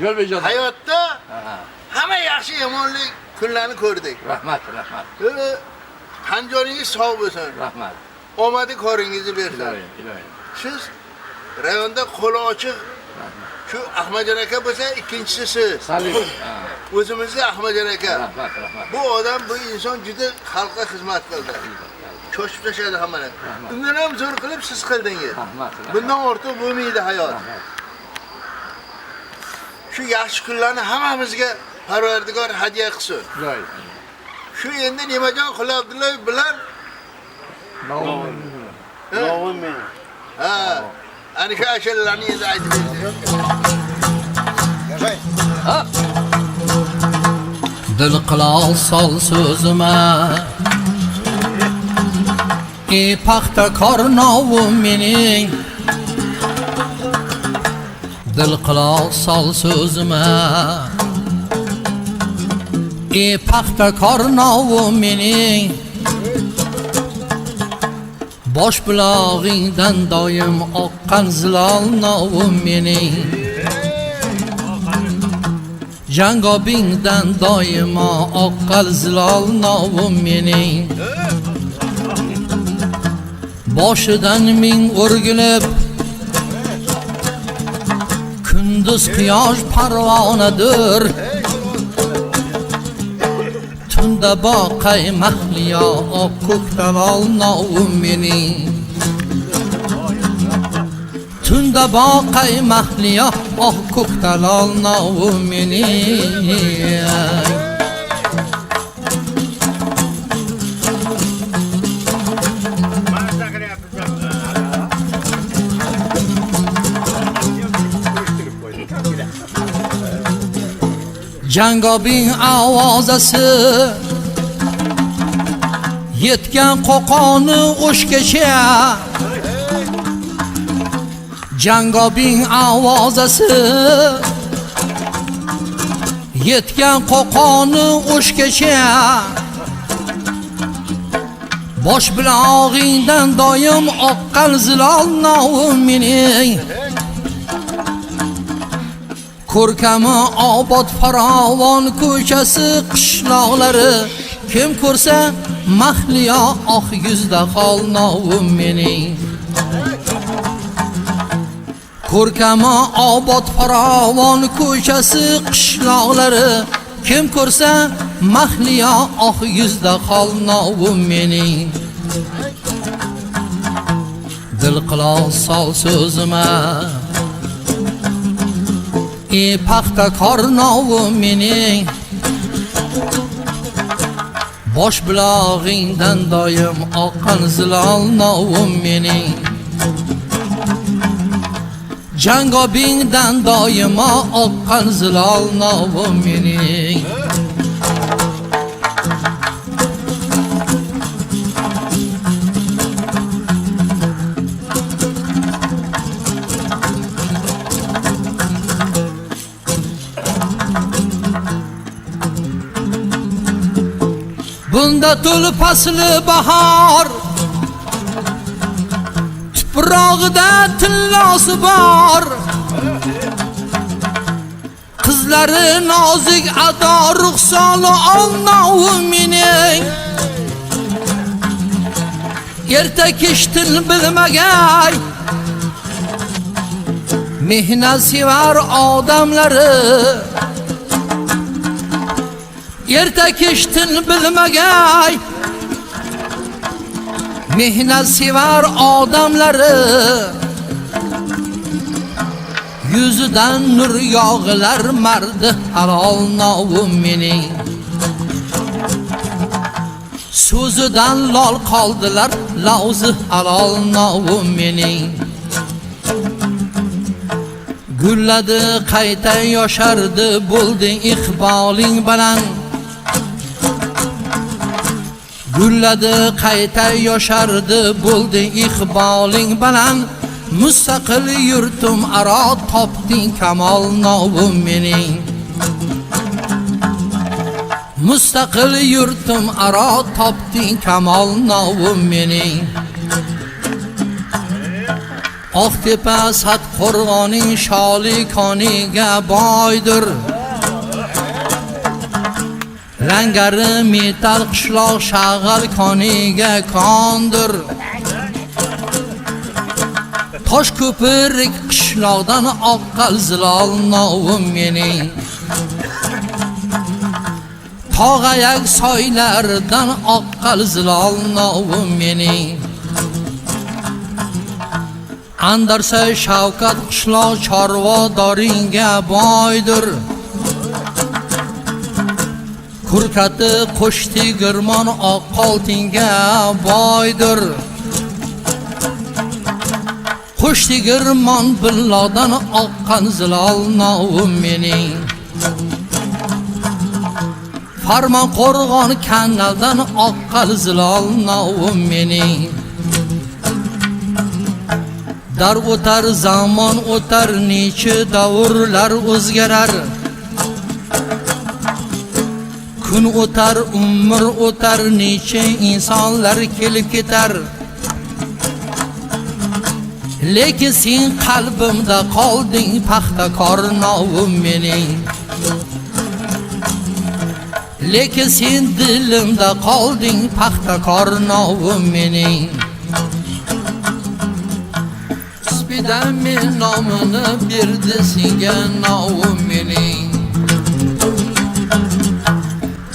Yo'l bejod. Hayotda hamma yaxshi yomonlik kunlarni ko'rdik. Rahmat, rahmat. Tan joningiz sog' bo'lsin. Rahmat. Omadi koringizni bersin. Iloyim. Siz rayonda qo'li ochiq shu Ahmadjon aka bo'lsa, ikkinchisi siz. Salim. O'zimizni Ahmadjon aka. Rahmat, rahmat. Bu odam, bu inson juda xalqqa xizmat qildi. Cho'chib tashladi hammani. Undan ham zo'r qilib siz qildingiz. Rahmat. Bundan ortiq bo'lmaydi hayot. Shu yaxshi kunlarni hammamizga Parvardigor hadya qilsin. Iloyim. Shu endi Nimajon Quli Abdullayev bilan Novum men. ha, ana shu ashulalarni endi aytib berdim. Dil qilol sol so'zima paxta kornovim mening Dil qilol sol so'zima paxta kornovim mening Bosh bulog'ingdan doim oqqan zilol novim mening Jangobingdan doimo oqqan zilol novim mening Boshidan ming o'rgilib kunduz quyosh parvonadir Tunda boqay mahliyo oq ko'ktalol novim mening Tunda boqay mahliyo oq ko'ktalol novim mening Jangobing ovozasi yetgan qo'qoni o'shgacha Jangobing ovozasi yetgan qo'qoni o'shgacha Bosh bilog'ingdan doim oqqan zilol novim mening Ko'rkami obod farovon ko'chasi qishloqlari kim ko'rsa mahliyo oq yuzda qol novim mening Ko'rkami obod farovon ko'chasi qishloqlari kim ko'rsa mahliyo oq yuzda qol novim mening Dil qilol sol so'zima paxta kornovim mening Bosh bulog'ingdan doim oqqan zilol novim mening Jangobingdan doimo oqqan zilol novim mening Bunda tul fasli bahor tuprog'ida tillosi bor Qizlari nozik ado ruxsoli ol novim mening Erta kech til bilmagay mehnat sevar odamlari Erta kech til bilmagay mehnat sevar odamlari Yuzidan nur yog'lar mardi halol novim mening So'zidan lol qoldilar lavzi halol novim mening Gulladi qayta yoshardi bo'ldi iqboling bilan Gulladi qayta yoshardi bo'ldi iqboling bilan Mustaqil yurtum aro topding kamol novim mening Mustaqil yurtum aro topding kamol novim mening Oqtepa Sadqo'rg'onning sholikoniga boydir. Rangari metal qishloq shag'al koniga kondir. Tosh ko'prik qishloqdan oqqal zilol novim mening. Tog'ayak soylardan oqqal zilol novim mening. Andarsa Shavkat qishloq chorvadoringa boydir. Kurkati qo'shti girmon oq oltinga boydir. Qo'shti girmon billodan oqqan zilol novim mening. Farmon qo'rg'on kanaldan oqqan zilol novim mening. Dar o'tar zamon o'tar necha davrlar o'zgarar. Kun o'tar umr o'tar necha insonlar kelib ketar. Lekin sen qalbimda qolding paxtakor novim mening. Lekin sen dilimda qolding paxtakor novim mening. Spidan men nomini berdi senga novim mening.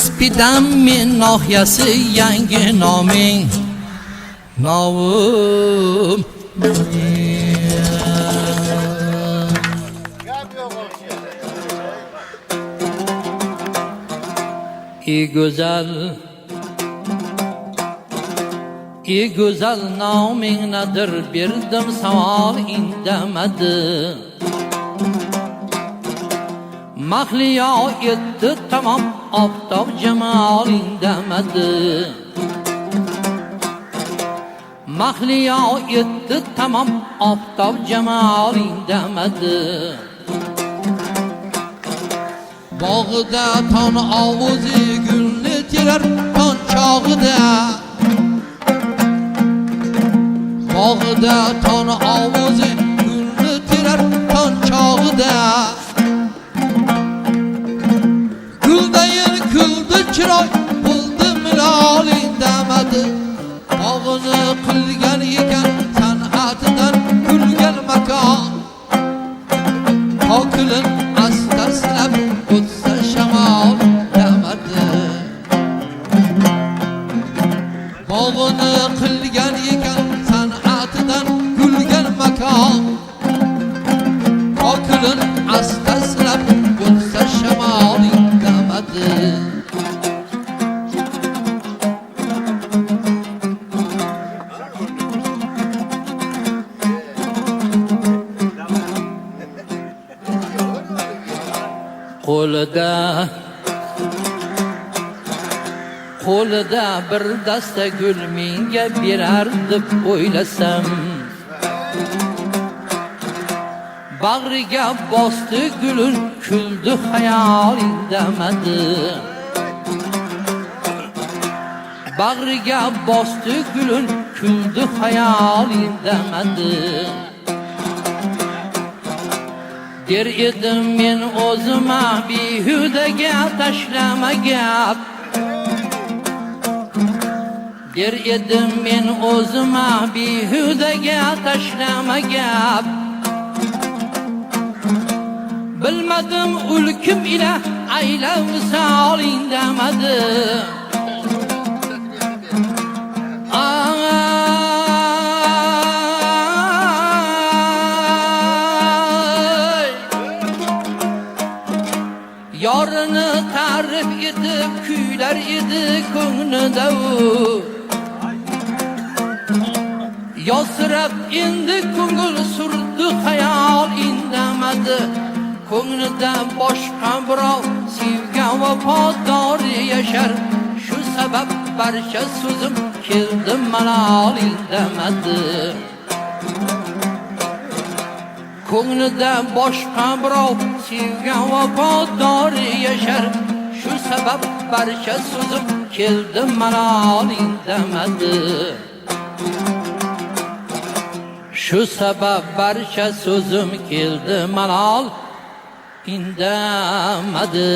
Spidan men nohiyasi yangi noming novim ey go'zal noming nadir berdim savol indamadi. Mahliyo etdi tamom oftob jamol indamadi. Mahliyo etdi tamom oftob jamol indamadi. Bog'ida ton ovuzi gulni terar ton chog'ida. Bog'ida ton ovuzi gulni terar ton chog'ida. Guldayin kuldi chiroy bo'ldi milol indamadi. Bog'ini qilgan ekan san'atidan kulgan makon. Pokilin asta-silab o'tsa shamol indamadi. Bog'ini qilgan ekan san'atidan kulgan makon. Pokilin asta-silab o'tsa shamol indamadi. Qo'lida bir dasta gul menga berar deb o'ylasam. Bag'riga bosdi gulun kuldi xayol indamadi. Bag'riga bosdi gulun kuldi xayol indamadi. Der edim men o'zima behudaga tashlama gap. Der edim men o'zima behudaga tashlama gap. Bilmadim ulkim ila aylav misol indamadi. Yorini ta'rif etib kuylar edi ko'nglida u. Yosirab endi ko'ngil surdi xayol indamadi. Ko'nglida boshqa birov sevgan vafodor yashar. Shu sabab barcha so'zim keldi malol indamadi. Ko'nglida boshqa birov sevgan vafodor yashar. Shu sabab barcha so'zim keldi malol indamadi. Shu sabab barcha so'zim keldi malol indamadi.